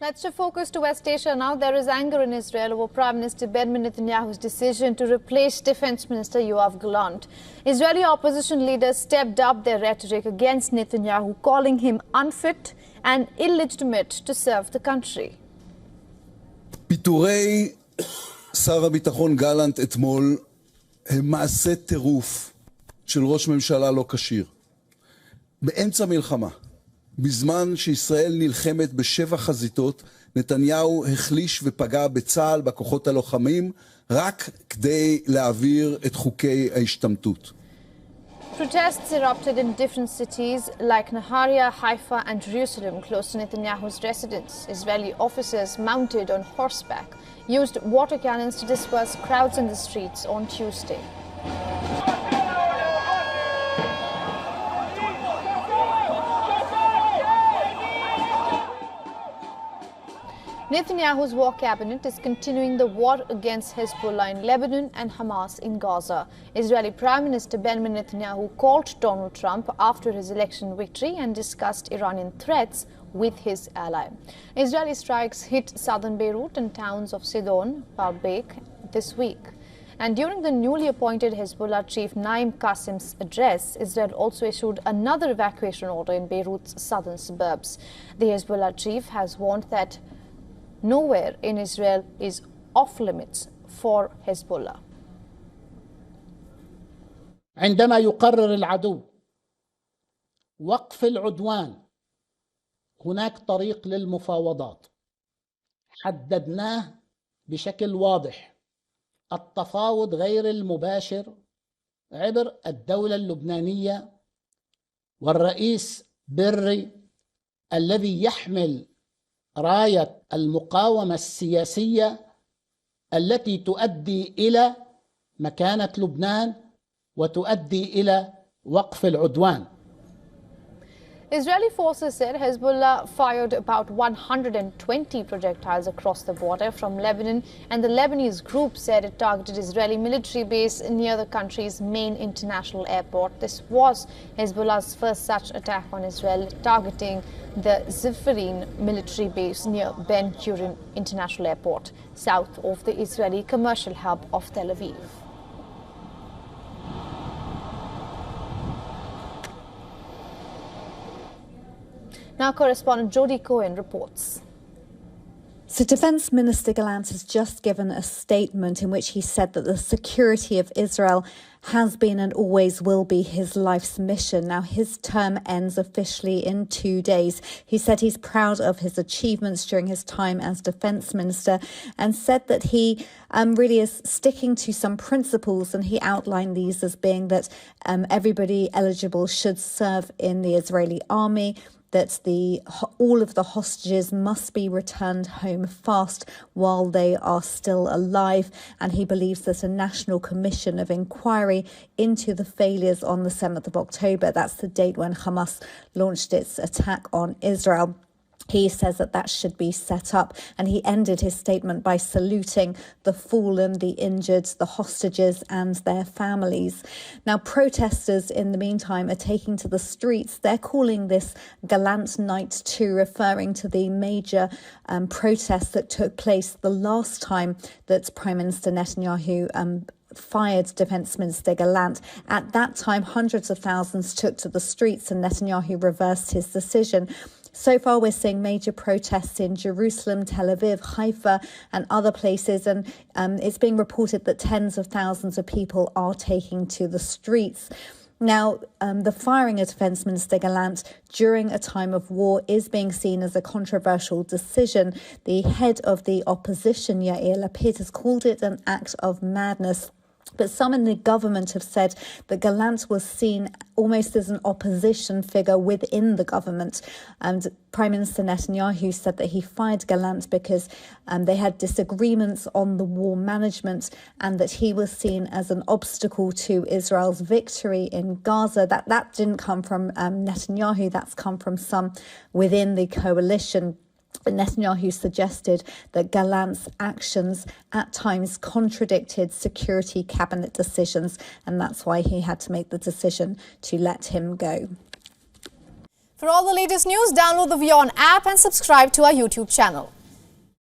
Let's shift focus to West Asia now. There is anger in Israel over Prime Minister Benjamin Netanyahu's decision to replace Defense Minister Yoav Galant. Israeli opposition leaders stepped up their rhetoric against Netanyahu, calling him unfit and illegitimate to serve the country. פיטורי שר הביטחון גלנט אתמול הם מעשה טירוף של ראש ממשלה לא כשיר. באמצע מלחמה, בזמן שישראל נלחמת בשבע חזיתות, נתניהו החליש ופגע בצה"ל, בכוחות הלוחמים, רק כדי להעביר את חוקי ההשתמטות. Protests erupted in different cities like Nahariya, Haifa and Jerusalem close to Netanyahu's residence. Israeli officers mounted on horseback used water cannons to disperse crowds in the streets on Tuesday. Netanyahu's war cabinet is continuing the war against Hezbollah in Lebanon and Hamas in Gaza. Israeli Prime Minister Benjamin Netanyahu called Donald Trump after his election victory and discussed Iranian threats with his ally. Israeli strikes hit southern Beirut and towns of Sidon, Baalbek this week. And during the newly appointed Hezbollah chief Naim Qasim's address, Israel also issued another evacuation order in Beirut's southern suburbs. The Hezbollah chief has warned that nowhere in Israel is off limits for Hezbollah. عندما يقرر العدو وقف العدوان هناك طريق للمفاوضات حددناه بشكل واضح. التفاوض غير المباشر عبر الدولة اللبنانية والرئيس بري الذي يحمل راية المقاومة السياسية التي تؤدي إلى مكانة لبنان وتؤدي إلى وقف العدوان. Israeli forces said Hezbollah fired about 120 projectiles across the border from Lebanon, and the Lebanese group said it targeted Israeli military base near the country's main international airport. This was Hezbollah's first such attack on Israel, targeting the Ziffarin military base near Ben Gurion International Airport, south of the Israeli commercial hub of Tel Aviv. Now correspondent Jody Cohen reports. So Defense Minister Galant has just given a statement in which he said that the security of Israel has been and always will be his life's mission. Now, his term ends officially in 2 days. He said he's proud of his achievements during his time as Defense Minister and said that he really is sticking to some principles, and he outlined these as being that everybody eligible should serve in the Israeli army, that all of the hostages must be returned home fast while they are still alive. And he believes that a national commission of inquiry into the failures on the 7th of October, that's the date when Hamas launched its attack on Israel, he says that should be set up. And he ended his statement by saluting the fallen, the injured, the hostages and their families. Now, protesters in the meantime are taking to the streets. They're calling this Galant Night 2, referring to the major protests that took place the last time that Prime Minister Netanyahu fired Defense Minister Galant. At that time, hundreds of thousands took to the streets and Netanyahu reversed his decision. So far, we're seeing major protests in Jerusalem, Tel Aviv, Haifa and other places. And it's being reported that tens of thousands of people are taking to the streets. Now, the firing of Defense Minister Galant during a time of war is being seen as a controversial decision. The head of the opposition, Yair Lapid, has called it an act of madness. But some in the government have said that Galant was seen almost as an opposition figure within the government. And Prime Minister Netanyahu said that he fired Galant because they had disagreements on the war management and that he was seen as an obstacle to Israel's victory in Gaza. That didn't come from Netanyahu, that's come from some within the coalition. Netanyahu suggested that Galant's actions at times contradicted security cabinet decisions, and that's why he had to make the decision to let him go. For all the latest news, download the WION app and subscribe to our YouTube channel.